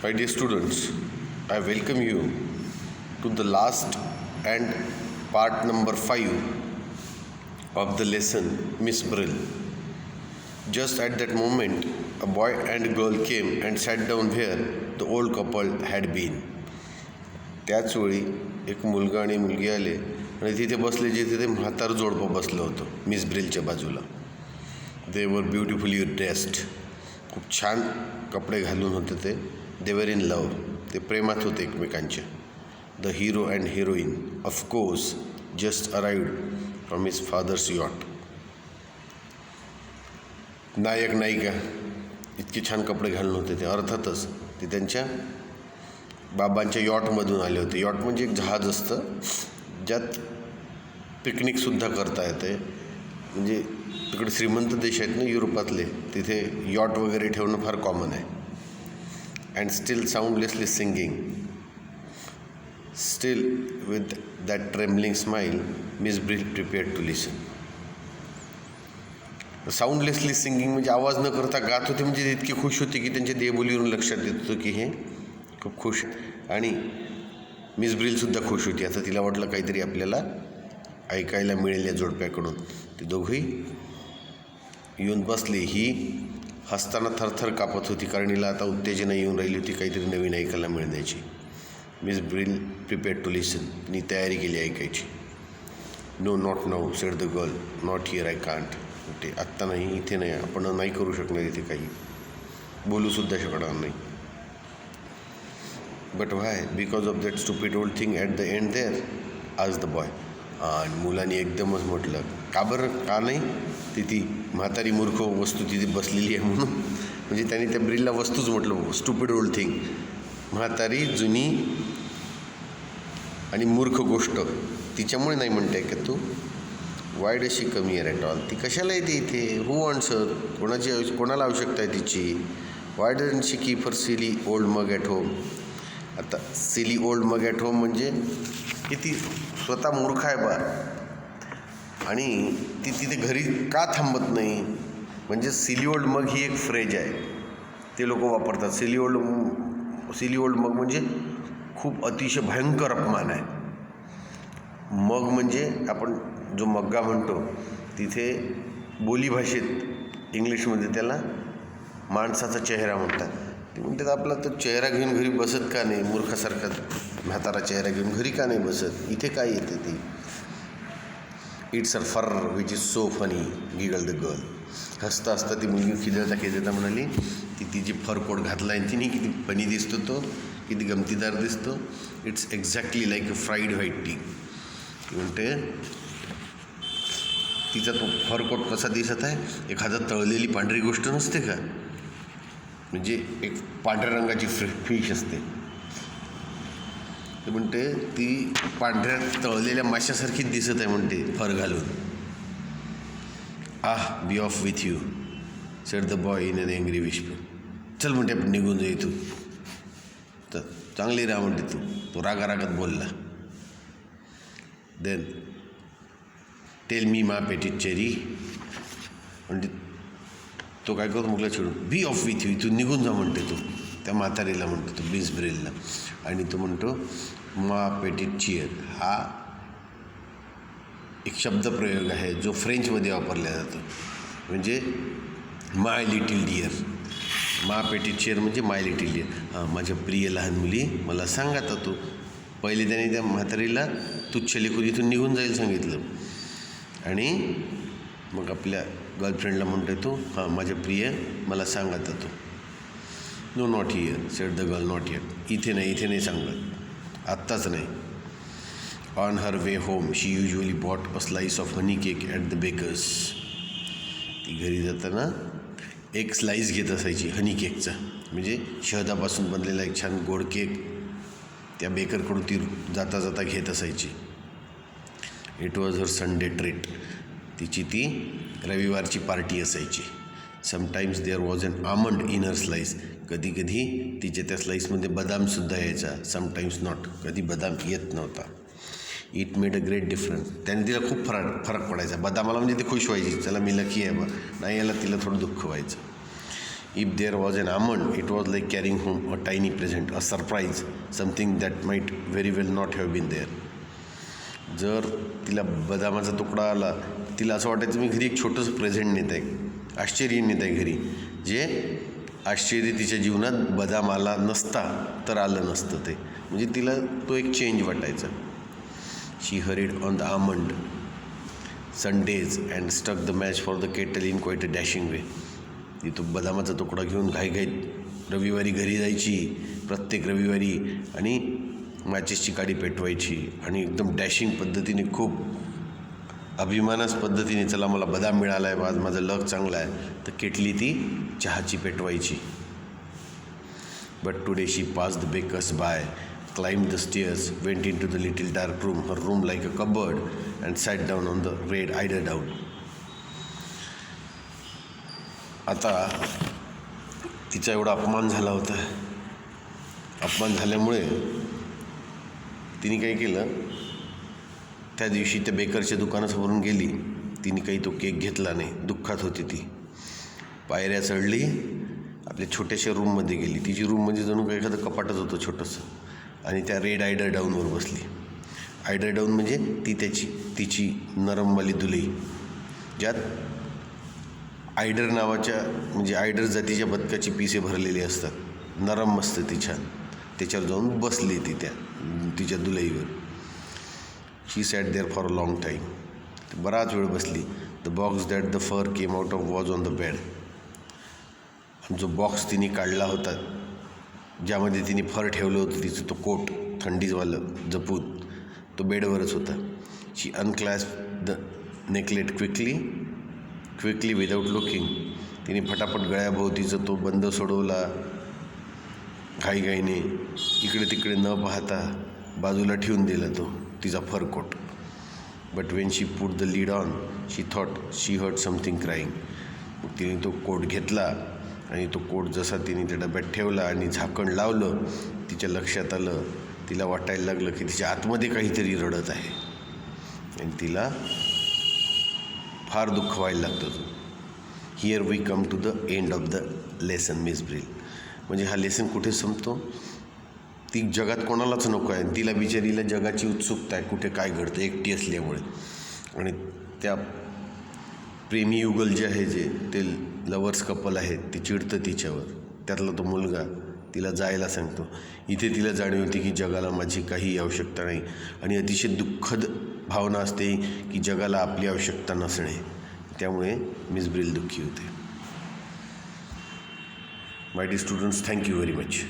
My dear students, I welcome you to the last and part number 5 of the lesson Miss Brill. Just at that moment, a boy and girl came and sat down where the old couple had been. त्याच वेळी एक मुलगा आणि मुलगी आले आणि तिथे बसले जिथे ते म्हातार जोडपं बसलं होतं मिस ब्रिलच्या बाजूला. दे वर ब्युटिफुली ड्रेस्ड. खूप छान कपडे घालून होते ते. दे वर इन लव. ते प्रेमात होते एकमेकांच्या. The hero and heroine of course just arrived from his father's yacht. नायक नायिका इतके छान कपडे घालून होते ते. अर्थातच ते त्यांच्या बाबांच्या यॉटमधून आले होते. यॉट म्हणजे एक जहाज असतं ज्यात पिकनिकसुद्धा करता येते. म्हणजे तिकडे श्रीमंत देश आहेत ना युरोपातले, तिथे यॉट वगैरे ठेवणं फार कॉमन आहे. And still soundlessly singing, still with that trembling smile, Miss Brill prepared to listen. Soundlessly singing म्हणजे आवाज न करता गात होते. म्हणजे इतकी खुश होती की त्यांच्या देहबोलीवरून लक्षात येत होतं की हे खूप खुश. आणि मिस ब्रिलसुद्धा खुश होती. आता तिला वाटलं काहीतरी आपल्याला ऐकायला मिळेल या जोडप्याकडून. ते दोघंही येऊन बसले. ही हसताना थरथर कापत होती कारण हिला आता उत्तेजना येऊन राहिली होती काहीतरी नवीन ऐकायला मिळण्याची. Miss Brill prepared to listen. तिने तयारी केली ऐकायची. No not now said the girl, not here I can't. ते आत्ता नाही, इथे नाही, आपण नाही करू शकणार इथे काही, बोलूसुद्धा शकणार नाही. But why? Because of that stupid old thing at the end there आज द बॉय. आणि मुलांनी एकदमच म्हटलं, का बरं, का नाही? ती म्हातारी मूर्ख वस्तू तिथे बसलेली आहे म्हणून. म्हणजे त्यांनी त्या ब्रिलला वस्तूच म्हटलं, स्टुपिड ओल्ड थिंग. म्हातारी जुनी आणि मूर्ख गोष्ट, तिच्यामुळे नाही म्हणते का तू? Why does she come here at all? ती कशाला येते इथे? Who wants her? कोणाला आवश्यकता आहे तिची? Why doesn't she keep her silly old mug at home? आता silly old mug at home म्हणजे की ती स्वतः मूर्ख आहे बा, आणि ती तिथे घरी का थांबत नाही? म्हणजे सिली ओल्ड मग ही एक फ्रेज आहे, ते लोक वापरतात. सिली ओल्ड मग म्हणजे खूप अतिशय भयंकर अपमान आहे. मग म्हणजे आपण जो मग्गा म्हणतो, तिथे बोलीभाषेत इंग्लिशमध्ये त्याला माणसाचा चेहरा म्हणतात. ते म्हणतात आपला तो चेहरा घेऊन घरी बसत का नाही? मूर्खासारखा म्हातारा चेहरा घेऊन घरी का नाही बसत? इथे काय येते ती? It's a fur which is so funny, giggle the girl. हसता हसता ती मुलगी खिदळता म्हणाली की तिची फर कोट घातला आहे तिने, किती फनी दिसतो तो, किती गमतीदार दिसतो. It's exactly like a fried white T. म्हणते तिचा तो फर कोट कसा दिसत आहे? एखादा तळलेली पांढरी गोष्ट नसते का? म्हणजे एक पांढऱ्या रंगाची फिश असते. ते म्हणते ती पांढऱ्या तळलेल्या माशासारखीच दिसत आहे म्हणते फर घालून. Be off with you said the boy in an angry whisper. चल म्हणते आपण निघून जाई तू, तर चांगली राहा म्हणते तू. तो रागारागात बोलला. देन टेल मी मा पेटीट चेरी. म्हणजे तो काय करतो मुगला चिडून, बी ऑफ विथ यू, तू निघून जा म्हणते तो. त्या म्हातारीला म्हणतो तो, मिस ब्रिलला. आणि तो म्हणतो मा पेटीट चियर. हा एक शब्दप्रयोग आहे जो फ्रेंचमध्ये वापरला जातो. म्हणजे माय लिटिल डिअर. मा पेटीट चियर म्हणजे माय लिटिल डिअर. हां, माझ्या प्रिय लहान मुली, मला सांग आता तू. पहिले त्याने त्या म्हातारीला तुच्छ लेखून इथून निघून जाईल सांगितलं, आणि मग आपल्या गर्लफ्रेंडला म्हणतो तो, हां माझ्या प्रिय, मला सांग आता तू. No not here said the girl, not here. इथे नाही सांगत, आत्ताच नाही. On her way home she usually bought a slice of honey cake at the baker's. ती घरी जाताना एक स्लाईस घेत असायची हनी केकचा, म्हणजे शहदापासून बनलेला एक छान गोड केक त्या बेकरकडून ती जाता जाता घेत असायची. It was her Sunday treat. तिची ती रविवारची पार्टी असायची. Sometimes there was an almond in her slice. कधी कधी तिच्या त्या स्लाईसमध्ये बदामसुद्धा यायचा. समटाईम्स नॉट, कधी बदाम येत नव्हता. It made a great difference. त्याने तिला खूप फरक पडायचा. बदामाला म्हणजे ती खुश व्हायची, चला मी लकी आहे बा. नाही याला तिला थोडं दुःख व्हायचं. If there was an almond, it was like carrying home a tiny present, a surprise, something that might very well not have been there. जर तिला बदामाचा तुकडा आला, तिला असं वाटायचं मी घरी एक छोटंसं प्रेझेंट नेत आहे, आश्चर्य नेत आहे घरी, जे आश्चर्य तिच्या जीवनात बदाम आला नसता तर आलं नसतं ते, म्हणजे तिला तो एक चेंज वाटायचा. She hurried on the almond Sundays and stuck the match for the kettle in quite a dashing way. ती तो बदामाचा तुकडा घेऊन घाईघाईत रविवारी घरी जायची, प्रत्येक रविवारी, आणि मॅचेसची काडी पेटवायची आणि एकदम डॅशिंग पद्धतीने, खूप अभिमानास पद्धतीने, चला मला बदाम मिळाला आहे, आज माझं लक चांगलं आहे, तर केटली ती चहाची पेटवायची. But today she pass the baker's by, climbed the stairs, went into the little dark room, her room like a cupboard, and sat down on the red eider down. आता तिचा एवढा अपमान झाला होता. अपमान झाल्यामुळे तिने काय केलं, त्या दिवशी त्या बेकरच्या दुकानासमोरून गेली. तिने काही तो केक घेतला नाही, दुःखात होती ती. पायऱ्या चढली, आपल्या छोट्याशा रूममध्ये गेली. तिची रूम म्हणजे जणू काही एखादं कपाटच होतं छोटंसं, आणि त्या रेड आयडर डाऊनवर बसली. आयडर डाऊन म्हणजे तिची नरमवाली दुलई, ज्यात आयडर नावाच्या, म्हणजे आयडर जातीच्या बदकाची पिसे भरलेली असतात, नरम असतं ती छान. त्याच्यावर जाऊन बसली ती तिच्या दुलईवर. She sat there for a long time. बराच वेळ बसली. The box that the fur came out of was on the bed. जो बॉक्स तिने काढला होता, ज्यामध्ये तिने फर ठेवलं होतं तिचं, तो कोट थंडीवालं जपून, तो बेडवरच होता. She unclasp the necklet quickly without looking. तिने फटाफट गळ्याभोवतीचं तो बंद सोडवला घाईघाईने, इकडे तिकडे न पाहता बाजूला ठेवून दिला तो तिचा fur coat. But when she put the lid on, she thought she heard something crying. मग तिने तो कोट घेतला आणि तो कोट जसा तिने त्या डब्यात ठेवला आणि झाकण लावलं, तिच्या लक्षात आलं, तिला वाटायला लागलं की तिच्या आतमध्ये काहीतरी रडत आहे, आणि तिला फार दुःख व्हायला लागतं. Here we come to the end of the lesson Miss Brill. म्हणजे हा लेसन कुठे संपतो, ती जगात कोणालाच नको आहे, तिला बिचारीला जगाची उत्सुकता आहे, कुठे काय घडतं एकटी असल्यामुळे. आणि त्या प्रेमी युगल जे आहे, जे ते लवर्स कपल आहेत, ते चिडतं तिच्यावर. त्यातला तो मुलगा तिला जायला सांगतो. इथे तिला जाणीव होती की जगाला माझी काही आवश्यकता नाही, आणि अतिशय दुःखद भावना असते की जगाला आपली आवश्यकता नसणे. त्यामुळे मिस ब्रिल दुःखी होते. My dear students, thank you very much.